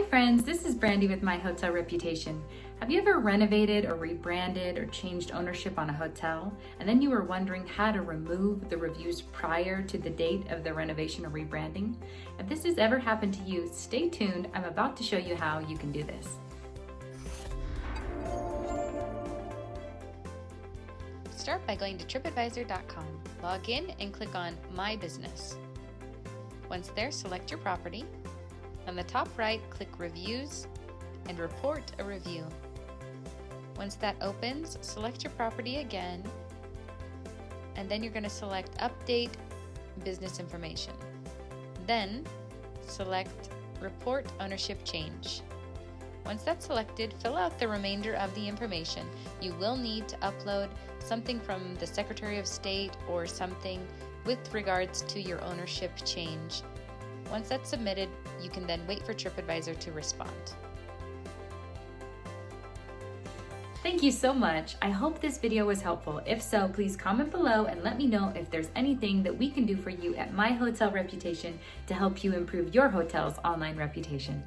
friends, this is Brandy with My Hotel Reputation. Have you ever renovated or rebranded or changed ownership on a hotel, and then you were wondering how to remove the reviews prior to the date of the renovation or rebranding? If this has ever happened to you, stay tuned. I'm about to show you how you can do this. Start by going to TripAdvisor.com. Log in and click on My Business. Once there, select your property. On the top right, click Reviews and Report a Review. Once that opens, select your property again, and then you're going to select Update Business Information. Then, select Report Ownership Change. Once that's selected, fill out the remainder of the information. You will need to upload something from the Secretary of State or something with regards to your ownership change. Once that's submitted, you can then wait for TripAdvisor to respond. Thank you so much. I hope this video was helpful. If so, please comment below and let me know if there's anything that we can do for you at My Hotel Reputation to help you improve your hotel's online reputation.